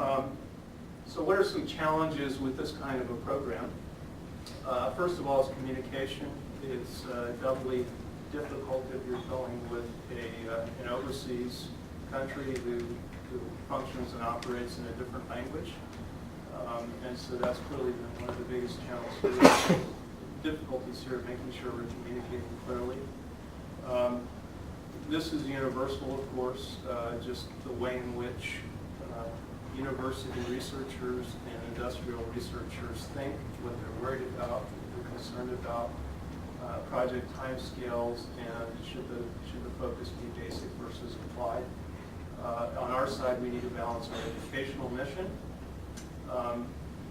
So what are some challenges with this kind of a program? First of all, is communication. It's doubly difficult if you're dealing with an overseas country who functions and operates in a different language. And so that's clearly been one of the biggest challenges. Difficulties here, making sure we're communicating clearly. This is universal, of course, just the way in which university researchers and industrial researchers think, what they're worried about, what they're concerned about, project timescales, and should the focus be basic versus applied. On our side, we need to balance our educational mission,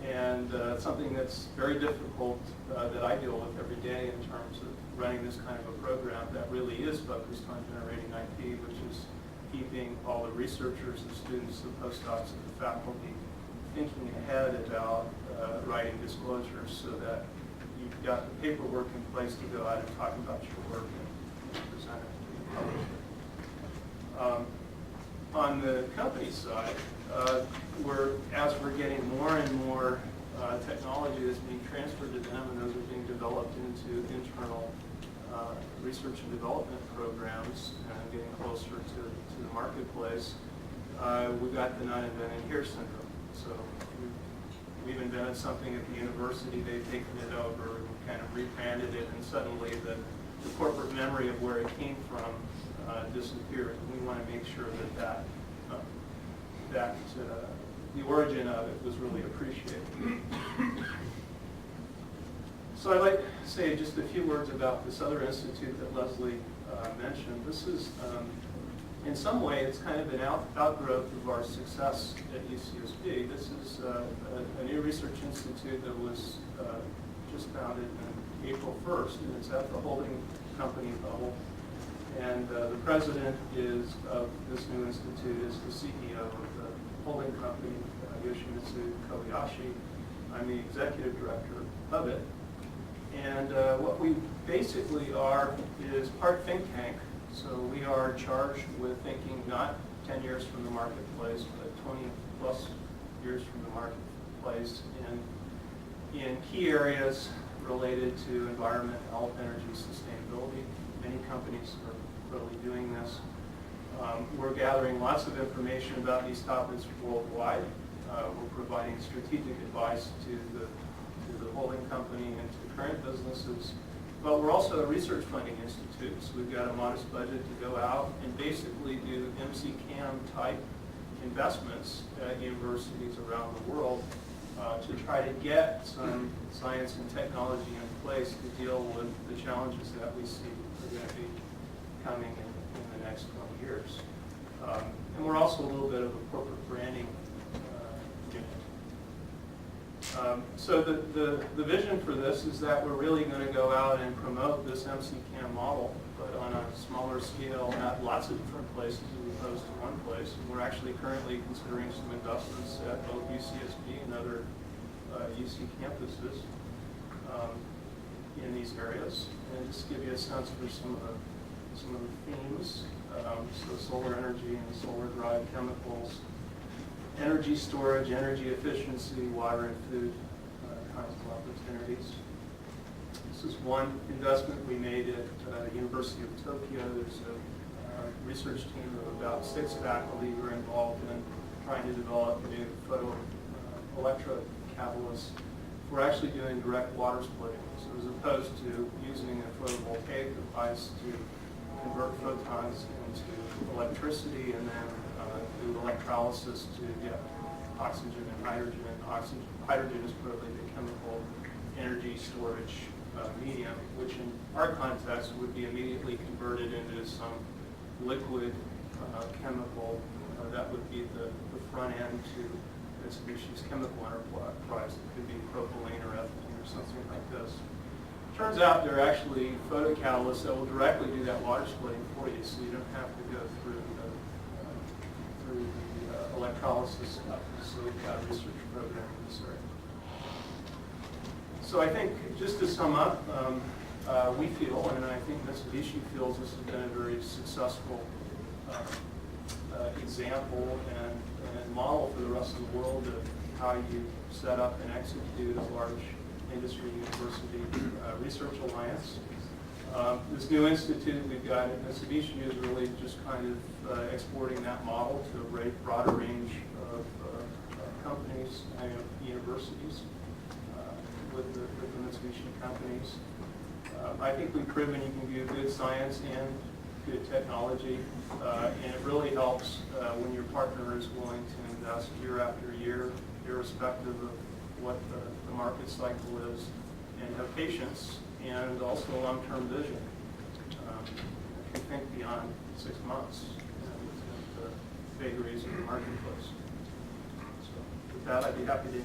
and something that's very difficult that I deal with every day in terms of running this kind of a program that really is focused on generating IP, which is keeping all the researchers, the students, the postdocs, and the faculty thinking ahead about writing disclosures so that you've got the paperwork in place to go out and talk about your work and present it to the publisher. On the company side, as we're getting more and more technology that's being transferred to them, and those are being developed into internal research and development programs and getting closer to the marketplace, we've got the not invented here syndrome. So we've invented something at the university, they've taken it over and kind of rebranded it, and suddenly the corporate memory of where it came from disappears. We want to make sure that the origin of it was really appreciated. So I'd like to say just a few words about this other institute that Leslie mentioned. This is, in some way, it's kind of an outgrowth of our success at UCSB. This is a new research institute that was just founded on April 1st, and it's at the holding company level. And the president of this new institute is the CEO of the holding company, Yoshimitsu Kobayashi. I'm the executive director of it. And what we basically are is part think tank. So we are charged with thinking not 10 years from the marketplace, but 20 plus years from the marketplace in key areas related to environment, health, energy, sustainability. Many companies are really doing this. We're gathering lots of information about these topics worldwide. We're providing strategic advice to the holding company and to current businesses. But we're also a research funding institute, so we've got a modest budget to go out and basically do MC-CAM type investments at universities around the world to try to get some science and technology in place to deal with the challenges that we see are going to be coming in the next 20 years. And we're also a little bit of a corporate branding unit. So the vision for this is that we're really going to go out and promote this MC-CAM model, but on a smaller scale at lots of different places as opposed to one place. And we're actually currently considering some investments at both UCSB and other UC campuses in these areas. And just to give you a sense for some of the themes, so solar energy and solar drive chemicals, energy storage, energy efficiency, water and food kinds of opportunities. This is one investment we made at the University of Tokyo. There's a research team of about 6 faculty who are involved in trying to develop new electrocatalysts. We're actually doing direct water splitting. So as opposed to using a photovoltaic device to convert photons into electricity and then do electrolysis to get oxygen and hydrogen. Hydrogen is probably the chemical energy storage medium, which in our context would be immediately converted into some liquid chemical that would be the front end to Mitsubishi's chemical enterprise. It could be propylene or ethylene or something like this. Turns out there are actually photocatalysts that will directly do that water splitting for you, so you don't have to go through the electrolysis stuff. So we've got a research program in this area. So I think, just to sum up, we feel, and I think Mitsubishi feels, this has been a very successful example and model for the rest of the world of how you set up and execute a large industry university research alliance. This new institute we've got at Mitsubishi is really just kind of exporting that model to a broader range of companies and universities with the Mitsubishi companies. I think we've proven you can do good science and good technology, and it really helps when your partner is willing to invest year after year, irrespective of what the market cycle is, and have patience and also a long-term vision. If you think beyond 6 months, with the vagaries of the marketplace. So with that, I'd be happy to